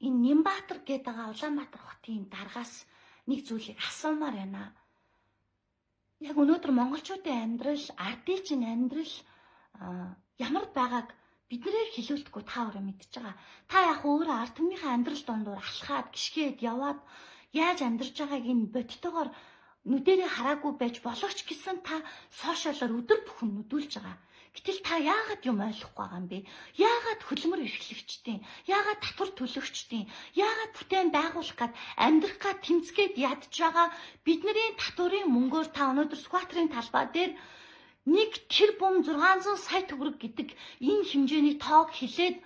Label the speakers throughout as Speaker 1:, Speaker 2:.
Speaker 1: энэ Нямбатар гэдэг Улаанбаатар хотын даргаас нэг зүйлийг асуумаар байна. Яг өнөөдөр монголчуудын амьдрал, ардын амьдрал ямар байгааг биднээр хэлүүлдэггүй та өөрөө мэдж байгаа. Та яг өөрөө ард түмнийхээ амьдрал дондор алхаад, гიშгээд яваад яаж амьдарч байгааг энэ бодтойгоор нүдэрээ хараагүй байж боловч гэсэн та сошиалаар өдөр бүхэн нүдүүлж байгаа. Гэтэл та яагаад юм ойлгохгүй байгаа юм бэ? Яагаад хөдөлмөр эрхлэгчдийн, яагаад татвар төлөгчдийн, яагаад бүтээн байгуулах гад амьдрах гад тэмцгээд ядж байгаа бидний татварын мөнгөөр та өнөөдөр скватрын талбай дээр нэг тэрбум 600 сая төгрөг гэдэг энэ хэмжээний тоог хэлээд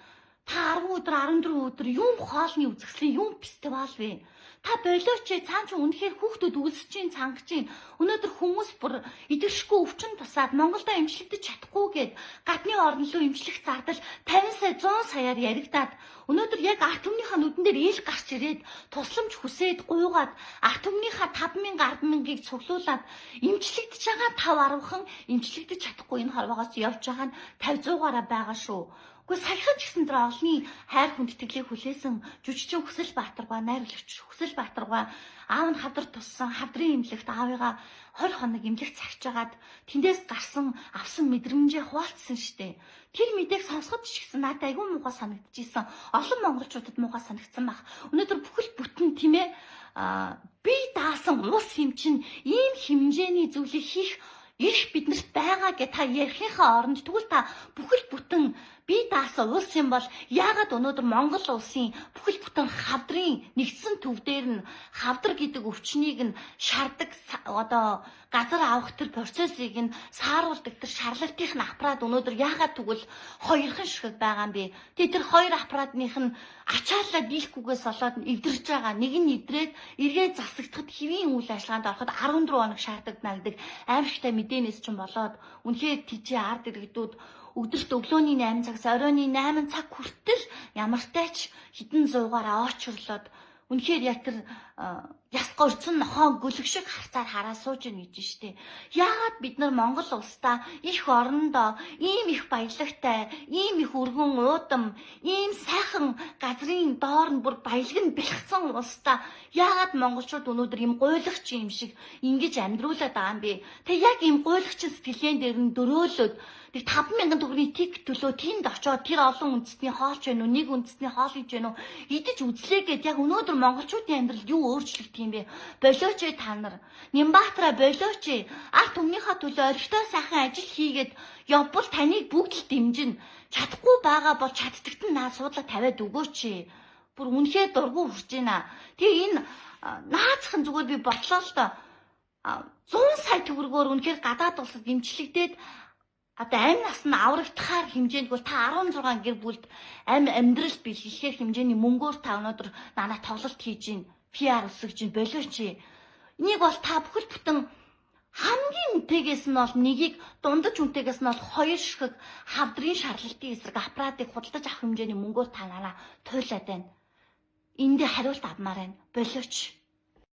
Speaker 1: та 10 өдөр 14 өдөр юм хоолны үзэсгэлэн юм фестивал вэ? Та болооч цаан ч үнэхээр хүүхдүүд үлсэж чинь цангаж чинь өнөөдөр хүмүүс бүр идэршгүй өвчин тусаад Монголдо эмчлэгдэж чадахгүйгээд гадны орн руу эмчлэх зардал 50 сая 100 саяар яригадаад өнөөдөр яг ард түмнийхээ нүдэн дээр ил гарч ирээд тусламж хүсээд гуйгаад ард түмнийхээ 5,000 10,000-ыг цуглуулад эмчлэгдэж байгаа 5-10хан эмчлэгдэж чадахгүй энэ хорвоогоос явж байгаа нь 50-100-аараа байгаа шүү. Гэхдээ саяхан ч гэсэн тэр олонний хайр хүндэтгэлийг хүлээсэн жүжигчин Хүсэл Баатаргаа, найруулагч Хүсэл Баатаргаа аав нь хавдар туссан хавдрын эмнэлэгт аавыгаа 20 хоног эмнэлэгт цагчаагаад тэндээс гарсан авсан мэдрэмжээ хуваалцсан штэ. Тэр мэдээг сонсоход ч гэсэн надад айгүй муухай санагдчихсэн. Олон монголчуудад муухай санагдсан баг. Өнөөдөр бүхэл бүтэн тийм ээ би даасан улс юм чинь ийм хэмжээний зүйлийг хийх их биднэрт байгаа гэж та ярихынхаа оронд тэгвэл та бүхэл бүтэн би даасан улс юм бол яагаад өнөөдөр Монгол улсын бүхэл бүтэн хавдрын нэгдсэн төв дээр нь хавдар гэдэг өвчнийг нь шардаг одоо газар авах тэр процессыг нь сааруулдаг тэр шарлалтын аппарат өнөөдөр яагаад тэгвэл хоёрхан шиг байгаа юм бэ? Тэгээ тэр хоёр аппаратных нь ачаалаа дийлэхгүйгээс болоод эвдэрж байгаа. Нэг нь эвдрээд эргээд засагдахад хэвийн үйл ажиллагаанд ороход 14 хоног шаардагдана гэдэг аимшигтай мэдээнээс ч болоод үнэхээр тийчээ ард иргэдүүд өдөрт өглөөний 8 цагаас оройн 8 цаг хүртэл ямартай ч хэдэн зуугаараа очрлоод үнэхээр яг тэр яс горцсон нохоо гөлөг шиг харцаар хараа сууж ийн гэж штэ. Яагаад бид нар Монгол улстай их орондоо ийм их баялагтай, ийм их өргөн уудам, ийм сайхан газрын доор нь бүр баялаг нь бэлгцэн улстай яагаад монголчууд өнөөдөр ийм гуйлагч юм шиг ингэж амьдруулад байгаа юм бэ? Тэг яг ийм гуйлагч сэтгэлэн дээр нь дөрөөлөд 5,000 төгрөгийн тик төлөө тэнд очоод тэр олон үндэстний хоолч байна уу, нэг үндэстний хоол хийж байна уу идэж үзлээгээд яг өнөөдөр монголчуудын амьдралд юу өөрчлөгдөх юм бэ? Болооч та нар Нямбаатараа болооч ард түмнийхээ төлөө орхитой сайхан ажил хийгээд явбал таныг бүгд л дэмжинэ. Чадахгүй байгаа бол чаддагт нь наа суудлаа тавиад өгөөч. Бүр үнэхээр дургу хүрч байна. Тэгээ энэ наацхан зүгээр би бодлоо л доо 100 сая төгрөгөөр үнэхээр гадаад улсад дэмжлэгдээд одоо амь нас нь аврагдахаар хэмжээнд бол та 16 гэр бүлд амьдрал бэлгэлэхээр хэмжээний мөнгөөр та өнөөдөр надад тоглолт хийж гин PR өсгөж гин болооч. Энийг бол та бүхэл бүтэн хамгийн үнэтэйгээс нь бол нэгийг дундаж үнэтэйгээс нь бол 2 ширхэг хавдрын шарлалтын эсрэг аппаратыг худалдаж авах хэмжээний мөнгөөр та надад туйлаад байна. Энд хариулт авмаар байна. Болооч.